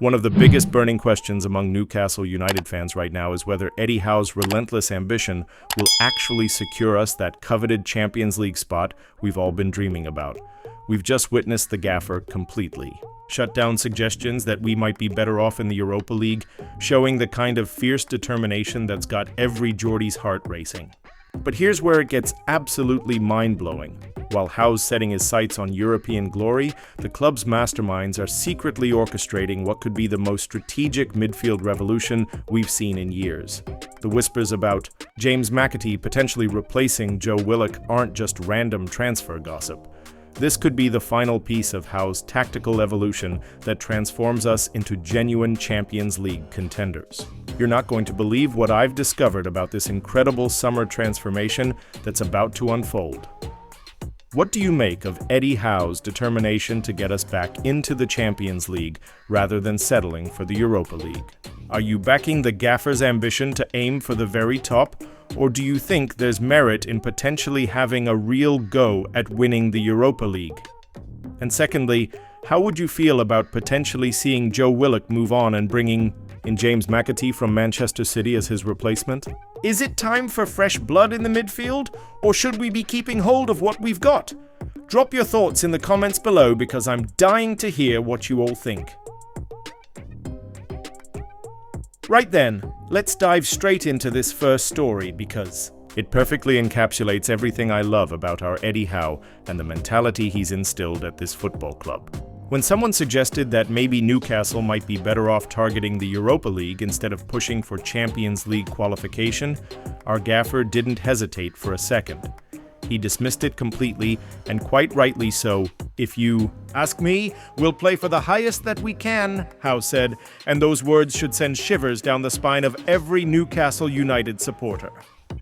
One of the biggest burning questions among Newcastle United fans right now is whether Eddie Howe's relentless ambition will actually secure us that coveted Champions League spot we've all been dreaming about. We've just witnessed the gaffer completely shut down suggestions that we might be better off in the Europa League, showing the kind of fierce determination that's got every Geordie's heart racing. But here's where it gets absolutely mind-blowing. While Howe's setting his sights on European glory, the club's masterminds are secretly orchestrating what could be the most strategic midfield revolution we've seen in years. The whispers about James McAtee potentially replacing Joe Willock aren't just random transfer gossip. This could be the final piece of Howe's tactical evolution that transforms us into genuine Champions League contenders. You're not going to believe what I've discovered about this incredible summer transformation that's about to unfold. What do you make of Eddie Howe's determination to get us back into the Champions League rather than settling for the Europa League? Are you backing the gaffer's ambition to aim for the very top? Or do you think there's merit in potentially having a real go at winning the Europa League? And secondly, how would you feel about potentially seeing Joe Willock move on and bringing in James McAtee from Manchester City as his replacement? Is it time for fresh blood in the midfield, or should we be keeping hold of what we've got? Drop your thoughts in the comments below because I'm dying to hear what you all think. Right then, let's dive straight into this first story because it perfectly encapsulates everything I love about our Eddie Howe and the mentality he's instilled at this football club. When someone suggested that maybe Newcastle might be better off targeting the Europa League instead of pushing for Champions League qualification, our gaffer didn't hesitate for a second. He dismissed it completely, and quite rightly so. If you ask me, we'll play for the highest that we can, Howe said, and those words should send shivers down the spine of every Newcastle United supporter.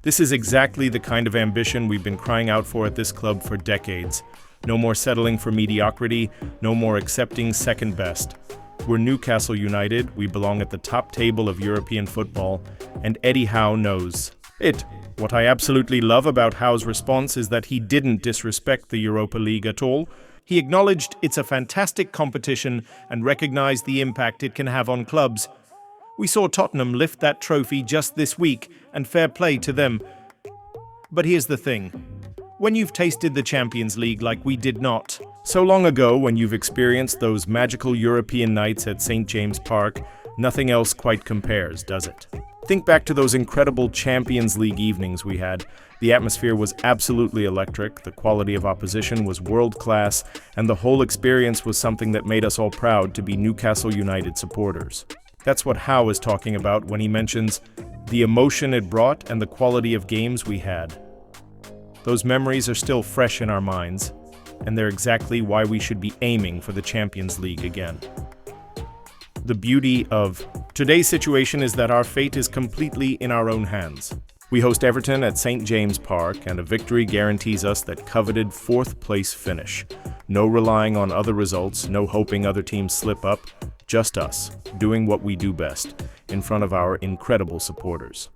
This is exactly the kind of ambition we've been crying out for at this club for decades. No more settling for mediocrity, no more accepting second best. We're Newcastle United, we belong at the top table of European football, and Eddie Howe knows it. What I absolutely love about Howe's response is that he didn't disrespect the Europa League at all. He acknowledged it's a fantastic competition and recognized the impact it can have on clubs. We saw Tottenham lift that trophy just this week, and fair play to them. But here's the thing. When you've tasted the Champions League like we did not, so long ago when you've experienced those magical European nights at St. James Park, nothing else quite compares, does it? Think back to those incredible Champions League evenings we had. The atmosphere was absolutely electric, the quality of opposition was world-class, and the whole experience was something that made us all proud to be Newcastle United supporters. That's what Howe is talking about when he mentions the emotion it brought and the quality of games we had. Those memories are still fresh in our minds, and they're exactly why we should be aiming for the Champions League again. The beauty of today's situation is that our fate is completely in our own hands. We host Everton at St. James Park, and a victory guarantees us that coveted fourth-place finish. No relying on other results, no hoping other teams slip up, just us, doing what we do best, in front of our incredible supporters.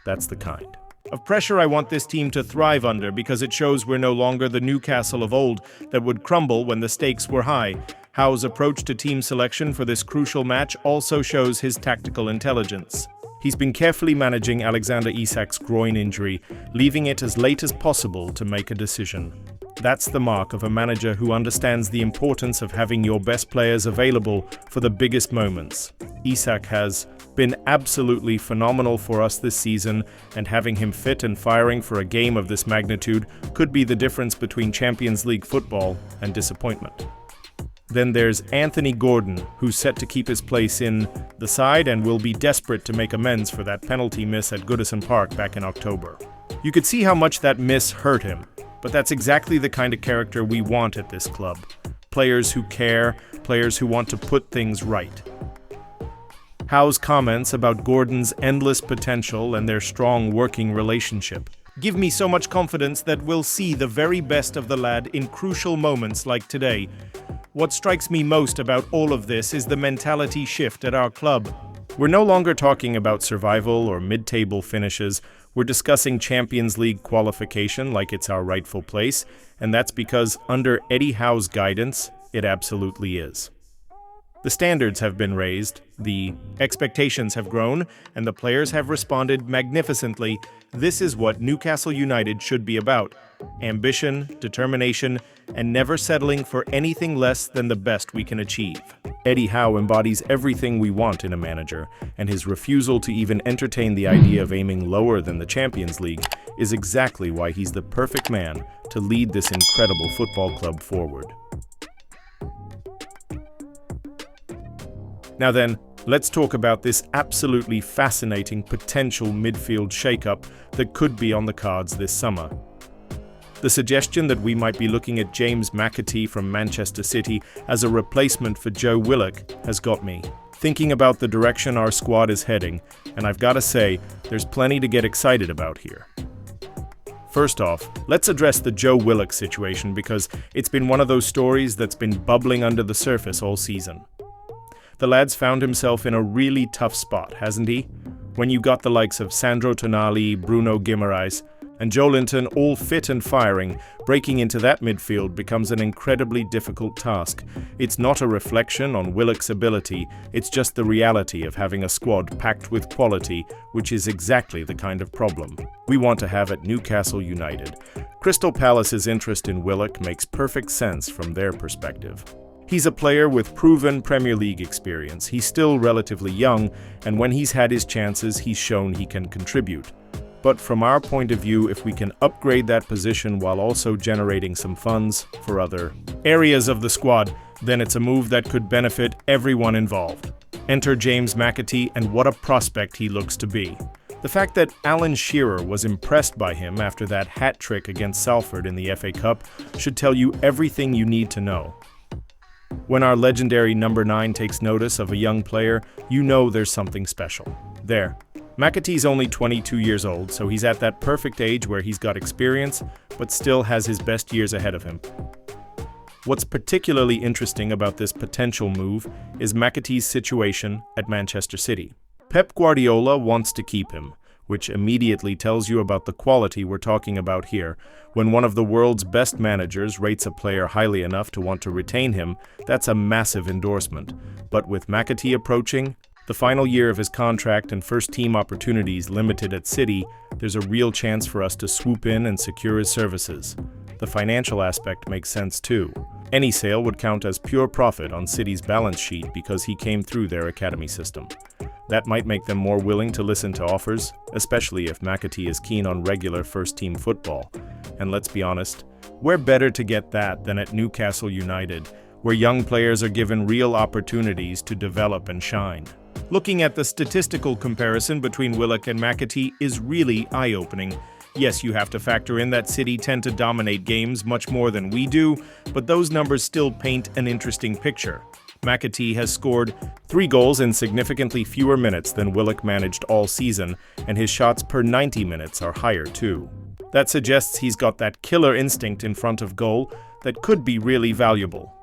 That's the kind of pressure I want this team to thrive under because it shows we're no longer the Newcastle of old that would crumble when the stakes were high. Howe's approach to team selection for this crucial match also shows his tactical intelligence. He's been carefully managing Alexander Isak's groin injury, leaving it as late as possible to make a decision. That's the mark of a manager who understands the importance of having your best players available for the biggest moments. Isak has been absolutely phenomenal for us this season, and having him fit and firing for a game of this magnitude could be the difference between Champions League football and disappointment. Then there's Anthony Gordon, who's set to keep his place in the side and will be desperate to make amends for that penalty miss at Goodison Park back in October. You could see how much that miss hurt him, but that's exactly the kind of character we want at this club. Players who care, players who want to put things right. Howe's comments about Gordon's endless potential and their strong working relationship give me so much confidence that we'll see the very best of the lad in crucial moments like today. What strikes me most about all of this is the mentality shift at our club. We're no longer talking about survival or mid-table finishes. We're discussing Champions League qualification like it's our rightful place, and that's because under Eddie Howe's guidance, it absolutely is. The standards have been raised, the expectations have grown, and the players have responded magnificently. This is what Newcastle United should be about: ambition, determination, and never settling for anything less than the best we can achieve. Eddie Howe embodies everything we want in a manager, and his refusal to even entertain the idea of aiming lower than the Champions League is exactly why he's the perfect man to lead this incredible football club forward. Now then, let's talk about this absolutely fascinating potential midfield shakeup that could be on the cards this summer. The suggestion that we might be looking at James McAtee from Manchester City as a replacement for Joe Willock has got me thinking about the direction our squad is heading, and I've got to say, there's plenty to get excited about here. First off, let's address the Joe Willock situation because it's been one of those stories that's been bubbling under the surface all season. The lad's found himself in a really tough spot, hasn't he? When you got the likes of Sandro Tonali, Bruno Guimaraes, and Joelinton all fit and firing, breaking into that midfield becomes an incredibly difficult task. It's not a reflection on Willock's ability, it's just the reality of having a squad packed with quality, which is exactly the kind of problem we want to have at Newcastle United. Crystal Palace's interest in Willock makes perfect sense from their perspective. He's a player with proven Premier League experience. He's still relatively young, and when he's had his chances, he's shown he can contribute. But from our point of view, if we can upgrade that position while also generating some funds for other areas of the squad, then it's a move that could benefit everyone involved. Enter James McAtee, and what a prospect he looks to be. The fact that Alan Shearer was impressed by him after that hat-trick against Salford in the FA Cup should tell you everything you need to know. When our legendary number 9 takes notice of a young player, you know there's something special. There. McAtee's only 22 years old, so he's at that perfect age where he's got experience, but still has his best years ahead of him. What's particularly interesting about this potential move is McAtee's situation at Manchester City. Pep Guardiola wants to keep him, which immediately tells you about the quality we're talking about here. When one of the world's best managers rates a player highly enough to want to retain him, that's a massive endorsement. But with McAtee approaching, the final year of his contract and first-team opportunities limited at City, there's a real chance for us to swoop in and secure his services. The financial aspect makes sense too. Any sale would count as pure profit on City's balance sheet because he came through their academy system. That might make them more willing to listen to offers, especially if McAtee is keen on regular first-team football. And let's be honest, where better to get that than at Newcastle United, where young players are given real opportunities to develop and shine. Looking at the statistical comparison between Willock and McAtee is really eye-opening. Yes, you have to factor in that City tend to dominate games much more than we do, but those numbers still paint an interesting picture. McAtee has scored 3 goals in significantly fewer minutes than Willock managed all season, and his shots per 90 minutes are higher too. That suggests he's got that killer instinct in front of goal that could be really valuable.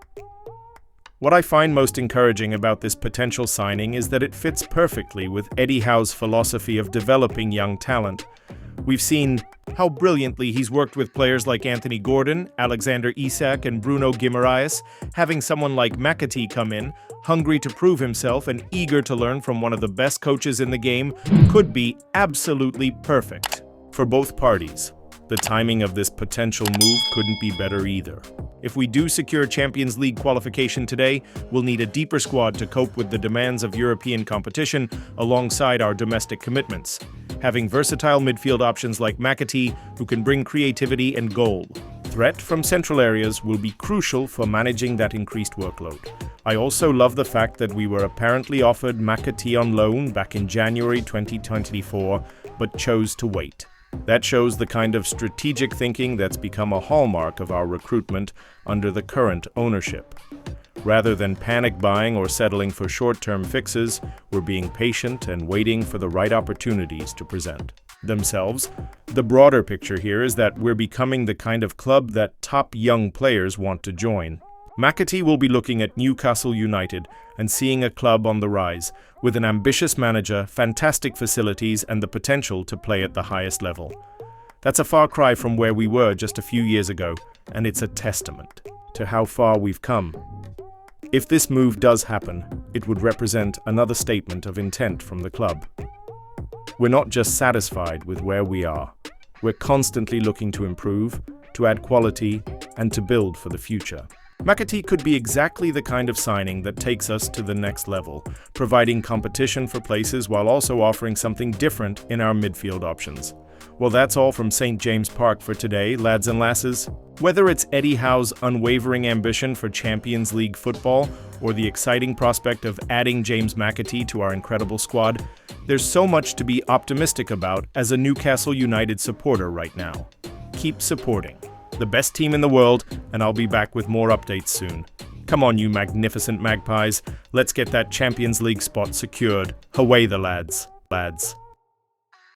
What I find most encouraging about this potential signing is that it fits perfectly with Eddie Howe's philosophy of developing young talent. We've seen how brilliantly he's worked with players like Anthony Gordon, Alexander Isak, and Bruno Guimaraes. Having someone like McAtee come in, hungry to prove himself and eager to learn from one of the best coaches in the game, could be absolutely perfect for both parties. The timing of this potential move couldn't be better either. If we do secure Champions League qualification today, we'll need a deeper squad to cope with the demands of European competition alongside our domestic commitments. Having versatile midfield options like McAtee, who can bring creativity and goal. Threat from central areas will be crucial for managing that increased workload. I also love the fact that we were apparently offered McAtee on loan back in January 2024, but chose to wait. That shows the kind of strategic thinking that's become a hallmark of our recruitment under the current ownership. Rather than panic buying or settling for short-term fixes, we're being patient and waiting for the right opportunities to present themselves. The broader picture here is that we're becoming the kind of club that top young players want to join. McAtee will be looking at Newcastle United and seeing a club on the rise, with an ambitious manager, fantastic facilities, and the potential to play at the highest level. That's a far cry from where we were just a few years ago, and it's a testament to how far we've come. If this move does happen, it would represent another statement of intent from the club. We're not just satisfied with where we are. We're constantly looking to improve, to add quality, and to build for the future. Magpies could be exactly the kind of signing that takes us to the next level, providing competition for places while also offering something different in our midfield options. Well, that's all from St. James Park for today, lads and lasses. Whether it's Eddie Howe's unwavering ambition for Champions League football or the exciting prospect of adding James Magpies to our incredible squad, there's so much to be optimistic about as a Newcastle United supporter right now. Keep supporting the best team in the world, and I'll be back with more updates soon. Come on, you magnificent Magpies, let's get that Champions League spot secured. Away the lads.